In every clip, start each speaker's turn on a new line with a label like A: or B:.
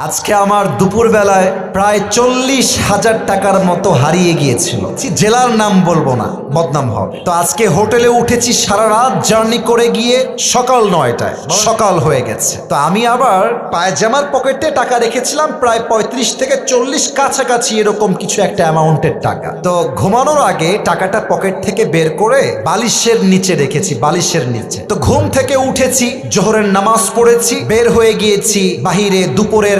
A: আজকে আমার দুপুর বেলায় প্রায় 40,000 টাকার মতো হারিয়ে গিয়েছিল। জেলার নাম বলবো না, বদনাম হবে। তো আজকে হোটেলে উঠেছি, সারা রাত জার্নি করে গিয়ে সকাল 9টায় সকাল হয়ে গেছে। তো আমি আবার পায়জামার পকেটে টাকা রেখেছিলাম প্রায় 35 থেকে 40 কাছাকাছি এরকম কিছু একটা অ্যামাউন্টের টাকা। তো ঘুমানোর আগে টাকাটা পকেট থেকে বের করে বালিশের নিচে রেখেছি, বালিশের নিচে। তো ঘুম থেকে উঠেছি, জোহরের নামাজ পড়েছি, বের হয়ে গিয়েছি বাহিরে দুপুরের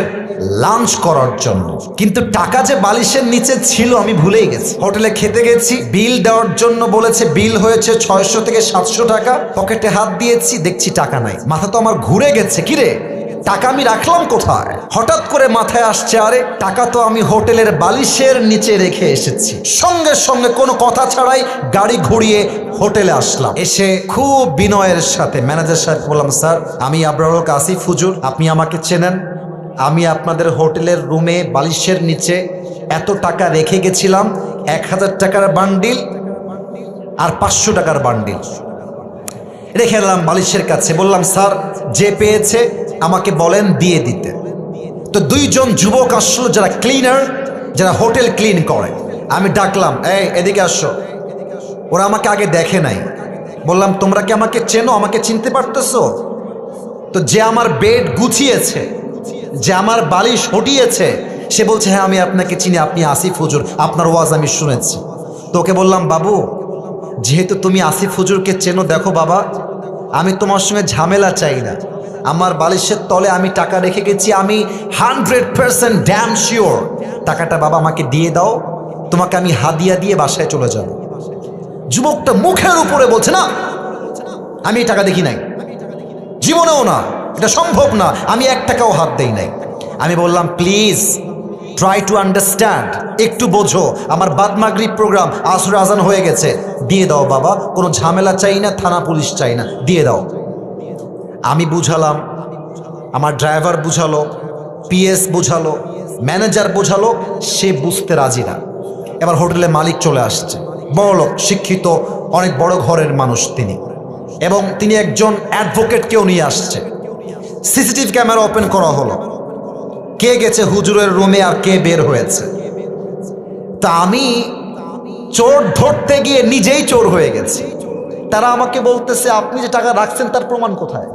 A: লাঞ্চ করার জন্য। কিন্তু টাকা যে বালিশের নিচে ছিল আমি ভুলেই গেছি। হোটেলে খেতে গেছি, বিল দেওয়ার জন্য বলেছে, বিল হয়েছে 600 থেকে 700 টাকা। পকেটে হাত দিয়েছি, দেখছি টাকা নাই। মাথা তো আমার ঘুরে গেছে, কিরে টাকা আমি রাখলাম কোথায়? হঠাৎ করে মাথায় আসছে, আরে টাকা তো আমি হোটেলের বালিশের নিচে রেখে এসেছি। সঙ্গে সঙ্গে কোনো কথা ছাড়াই গাড়ি ঘুরিয়ে হোটেলে আসলাম। এসে খুব বিনয়ের সাথে ম্যানেজার সাহেব বললাম, স্যার আমি আবরারুল হক আসিফ হুজুর, আপনি আমাকে চেনেন। আমি আপনাদের হোটেলের রুমে বালিশের নিচে এত টাকা রেখে গেছিলাম, 1000 টাকার বান্ডিল আর 500 টাকার বান্ডিল রেখে এলাম বালিশের কাছে। বললাম, স্যার যে পেয়েছে আমাকে বলেন দিয়ে দিতে। তো দুইজন যুবক আসলো, যারা ক্লিনার, যারা হোটেল ক্লিন করে। আমি ডাকলাম, এই এদিকে আসো। ওরা আমাকে আগে দেখে নাই। বললাম, তোমরা কি আমাকে চেনো, আমাকে চিনতে পারতেছো? তো যে আমার বেড গুছিয়েছে, যে আমার বালিশ হটিয়েছে, সে বলছে, হ্যাঁ আমি আপনাকে চিনি, আপনি আসিফ হুজুর, আপনার ওয়াজ আমি শুনেছি। তোকে বললাম, বাবু যেহেতু তুমি আসিফ হুজুরকে চেনো, দেখো বাবা আমি তোমার সঙ্গে ঝামেলা চাই না। আমার বালিশের তলে আমি টাকা রেখে গেছি, আমি 100% ড্যাম শিওর টাকাটা বাবা আমাকে দিয়ে দাও, তোমাকে আমি হাদিয়া দিয়ে বাসায় চলে যাব। যুবকটা মুখের উপরে বলছে, না আমি এই টাকা দেখি নাই, জীবনেও না, এটা সম্ভব না, আমি 1 টাকাও হাত দেই নাই। আমি বললাম, প্লিজ ট্রাই টু আন্ডারস্ট্যান্ড, একটু বোঝো, আমার বাদ মাগরিব প্রোগ্রাম, আসর আজান হয়ে গেছে, দিয়ে দাও বাবা, কোনো ঝামেলা চাই না, থানা পুলিশ চাই না, দিয়ে দাও। আমি বুঝালাম, আমার ড্রাইভার বুঝালো, পিএস বুঝালো, ম্যানেজার বুঝালো, সে বুঝতে রাজি না। এবার হোটেলে মালিক চলে আসছে, বড়লোক, শিক্ষিত, অনেক বড় ঘরের মানুষ তিনি, এবং তিনি একজন অ্যাডভোকেটকেও নিয়ে আসছে। সিসিটিভি ক্যামেরা ওপেন করা হলো, কে গেছে হুজুরের রুমে আর কে বের হয়েছে। তা আমি চোর ধরতে গিয়ে নিজেই চোর হয়ে গেছি। তারা আমাকে বলতেছে, আপনি যে টাকা রাখছেন তার প্রমাণ কোথায়?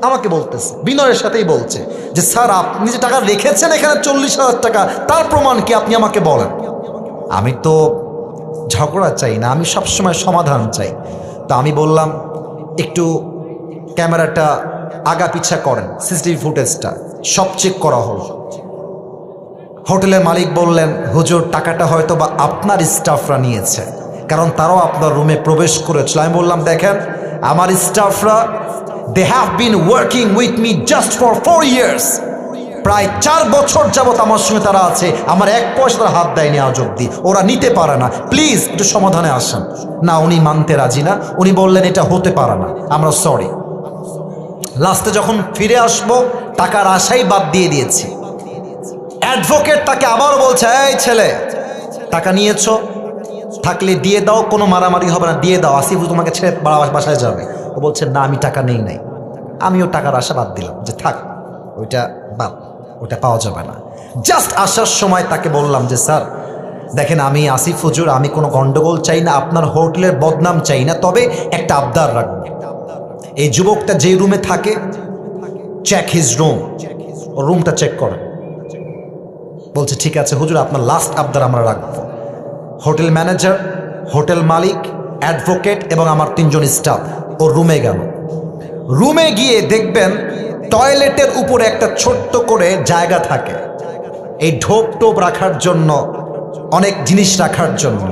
A: আমাকে বলতেছে, বিনয়ের সাথেই বলছে যে, স্যার আপনি যে টাকা রেখেছেন এখানে 40,000 টাকা, তার প্রমাণ কি, আপনি আমাকে বলেন। আমি তো ঝগড়া চাই না, আমি সবসময় সমাধান চাই। তা আমি বললাম, একটু ক্যামেরাটা আগা পিছা করেন, সিসিটিভি ফুটেজটা সব চেক করা হলো। হোটেলের মালিক বললেন, হুজুর টাকাটা হয়তো বা আপনার স্টাফরা নিয়েছে, কারণ তারাও আপনার রুমে প্রবেশ করেছিল। আমি বললাম, দেখেন আমার স্টাফরা, they have been working with me just for 4 years, প্রায় 4 বছর যাবত আমার সঙ্গে তারা আছে, আমার 1 পয়সা তারা হাত দেয়নি আজ অব্দি, ওরা নিতে পারে না, প্লিজ একটু সমাধানে আসেন। না, উনি মানতে রাজি না, উনি বললেন এটা হতে পারে না, আমরা সরি। লাস্টে যখন ফিরে আসবো, টাকার আশাই বাদ দিয়ে দিয়েছি। অ্যাডভোকেট তাকে আবার বলছে, এই ছেলে টাকা নিয়েছো, থাকলে দিয়ে দাও, কোনো মারামারি হবে না, দিয়ে দাও, আসিফ তোমাকে ছেড়ে বাসায় যাবে। ও বলছে, না আমি টাকা নেই নাই। আমিও টাকার আশা বাদ দিলাম, যে থাক ওইটা বাদ, ওটা পাওয়া যাবে না। জাস্ট আসার সময় তাকে বললাম যে, স্যার দেখেন আমি আসিফ হুজুর, আমি কোনো গন্ডগোল চাই না, আপনার হোটেলের বদনাম চাই না, তবে একটা আবদার রাখবো। এই যুবকটা যে রুমে থাকে, চেক হিজ রুম, ও রুমটা চেক করেন। বলছে, ঠিক আছে হুজুর, আপনার লাস্ট আবদার আমরা রাখবো। হোটেল ম্যানেজার, হোটেল মালিক, অ্যাডভোকেট এবং আমার 3 জন স্টাফ ও রুমে গেল। রুমে গিয়ে দেখবেন টয়লেটের উপরে একটা ছোট্ট করে জায়গা থাকে, এই ঢোপ টোপ রাখার জন্য, অনেক জিনিস রাখার জন্য।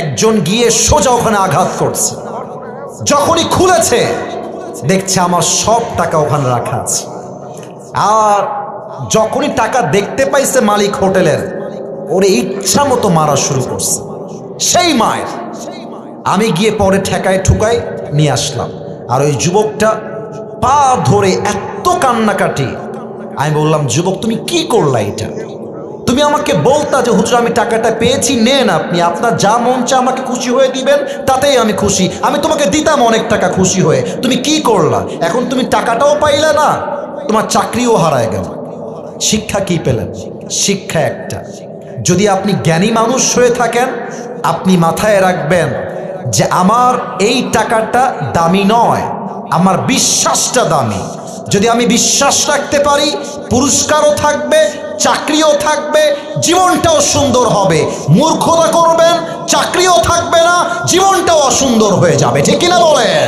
A: একজন গিয়ে সোজা ওখানে আঘাত করছে। যখনই খুলেছে দেখছে আমার সব টাকা ওখানে রাখা আছে। আর যখনই টাকা দেখতে পাইছে মালিক হোটেলের, ওরে ইচ্ছা মতো মারা শুরু করছে। সেই মায়ের আমি গিয়ে পরে ঠেকায় ঠুকায় নিয়ে আসলাম। আর ওই যুবকটা পা ধরে এত কান্নাকাটি। আমি বললাম, যুবক তুমি কি করলা এটা? তুমি আমাকে বলতা যে হুজুর আমি টাকাটা পেয়েছি, নেন আপনি, আপনার যা মন চা আমাকে খুশি হয়ে দিবেন, তাতেই আমি খুশি, আমি তোমাকে দিতাম অনেক টাকা খুশি হয়ে। তুমি কি করলা? এখন তুমি টাকাটাও পাইলে না, তোমার চাকরিও হারায় গেল। শিক্ষা কি পেলেন? শিক্ষা একটা, যদি আপনি জ্ঞানী মানুষ হয়ে থাকেন, আপনি মাথায় রাখবেন যে আমার এই টাকাটা দামি নয়, আমার বিশ্বাসটা দামি। যদি আমি বিশ্বাস রাখতে পারি, পুরস্কারও থাকবে, চাকরিও থাকবে, জীবনটাও সুন্দর হবে। মূর্খতা করবেন, চাকরিও থাকবে না, জীবনটাও অসুন্দর হয়ে যাবে। ঠিক কিনা বলেন?